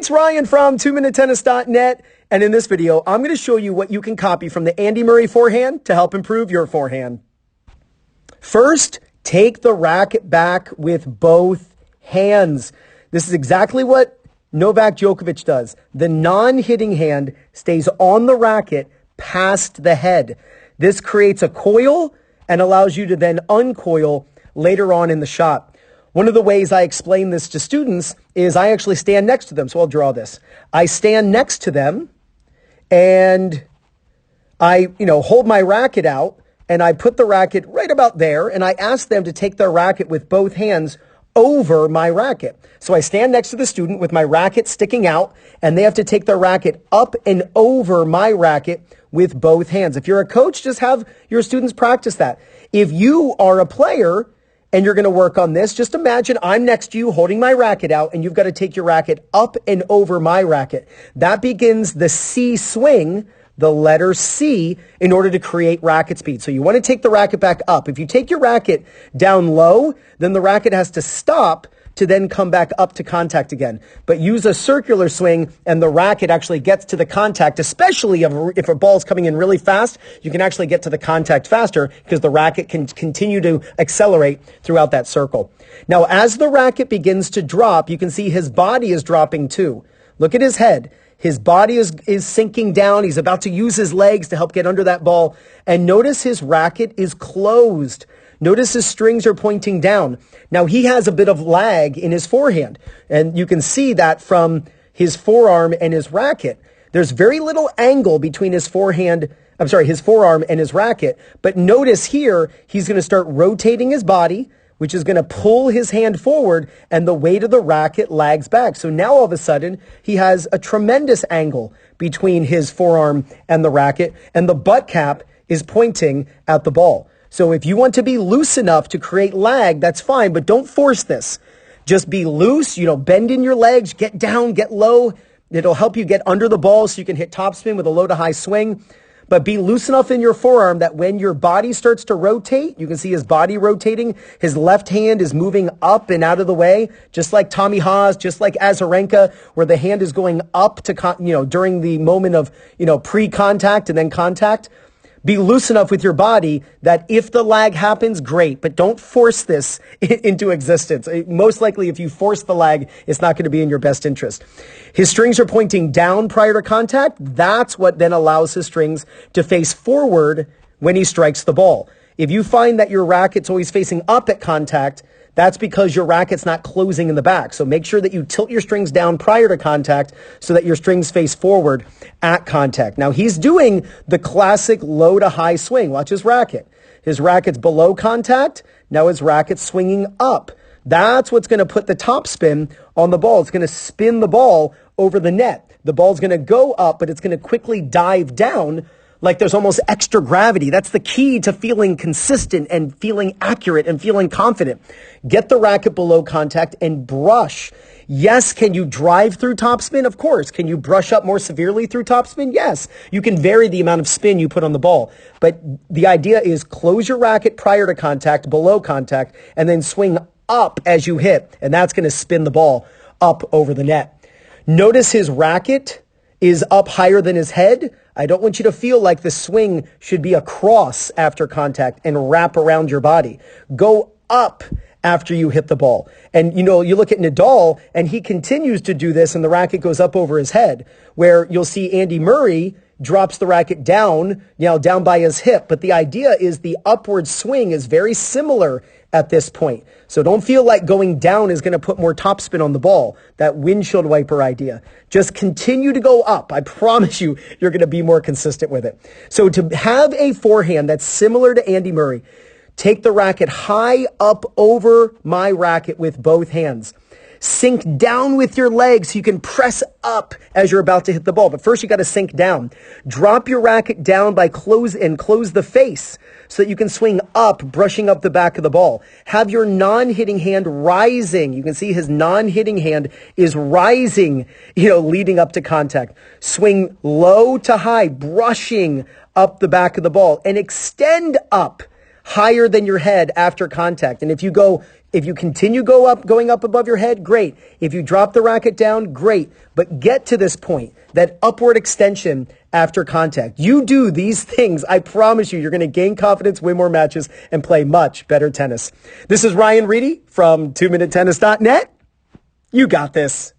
it's Ryan from 2minutetennis.net, and in this video, I'm going to show you what you can copy from the Andy Murray forehand to help improve your forehand. First, take the racket back with both hands. This is exactly what Novak Djokovic does. The non-hitting hand stays on the racket past the head. This creates a coil and allows you to then uncoil later on in the shot. One of the ways I explain this to students is I actually stand next to them. So I'll draw this. I stand next to them and I, hold my racket out and I put the racket right about there and I ask them to take their racket with both hands over my racket. So I stand next to the student with my racket sticking out and they have to take their racket up and over my racket with both hands. If you're a coach, just have your students practice that. If you are a player and you're going to work on this, just imagine I'm next to you holding my racket out and you've got to take your racket up and over my racket. That begins the C swing, the letter C, in order to create racket speed. So you want to take the racket back up. If you take your racket down low, then the racket has to stop to then come back up to contact again. But use a circular swing and the racket actually gets to the contact, especially if a ball's coming in really fast, you can actually get to the contact faster because the racket can continue to accelerate throughout that circle. Now, as the racket begins to drop, you can see his body is dropping too. Look at his head. His body is sinking down. He's about to use his legs to help get under that ball. And notice his racket is closed. Notice his strings are pointing down. Now he has a bit of lag in his forehand, and you can see that from his forearm and his racket. There's very little angle between his forearm and his racket, but notice here, he's going to start rotating his body, which is going to pull his hand forward, and the weight of the racket lags back. So now all of a sudden, he has a tremendous angle between his forearm and the racket, and the butt cap is pointing at the ball. So if you want to be loose enough to create lag, that's fine, but don't force this. Just be loose, bend in your legs, get down, get low. It'll help you get under the ball so you can hit topspin with a low to high swing. But be loose enough in your forearm that when your body starts to rotate, you can see his body rotating. His left hand is moving up and out of the way, just like Tommy Haas, just like Azarenka, where the hand is going up to, during the moment of, pre-contact and then contact. Be loose enough with your body that if the lag happens, great, but don't force this into existence. Most likely, if you force the lag, it's not going to be in your best interest. His strings are pointing down prior to contact. That's what then allows his strings to face forward when he strikes the ball. If you find that your racket's always facing up at contact, that's because your racket's not closing in the back. So make sure that you tilt your strings down prior to contact so that your strings face forward at contact. Now he's doing the classic low to high swing. Watch his racket. His racket's below contact. Now his racket's swinging up. That's what's going to put the topspin on the ball. It's going to spin the ball over the net. The ball's going to go up, but it's going to quickly dive down like there's almost extra gravity. That's the key to feeling consistent and feeling accurate and feeling confident. Get the racket below contact and brush. Yes, can you drive through topspin? Of course. Can you brush up more severely through topspin? Yes. You can vary the amount of spin you put on the ball. But the idea is close your racket prior to contact, below contact, and then swing up as you hit. And that's going to spin the ball up over the net. Notice his racket is up higher than his head. I don't want you to feel like the swing should be across after contact and wrap around your body. Go up after you hit the ball. And you look at Nadal and he continues to do this and the racket goes up over his head, where you'll see Andy Murray drops the racket down, down by his hip. But the idea is the upward swing is very similar at this point. So don't feel like going down is going to put more topspin on the ball, that windshield wiper idea. Just continue to go up. I promise you, you're going to be more consistent with it. So to have a forehand that's similar to Andy Murray, take the racket high up over my racket with both hands. Sink down with your legs so you can press up as you're about to hit the ball. But first you got to sink down. Drop your racket down by close the face so that you can swing up, brushing up the back of the ball. Have your non-hitting hand rising. You can see his non-hitting hand is rising, leading up to contact. Swing low to high, brushing up the back of the ball and extend up higher than your head after contact. And if you go If you continue going up above your head, great. If you drop the racket down, great. But get to this point, that upward extension after contact. You do these things, I promise you're going to gain confidence, win more matches, and play much better tennis. This is Ryan Reedy from 2minutetennis.net. You got this.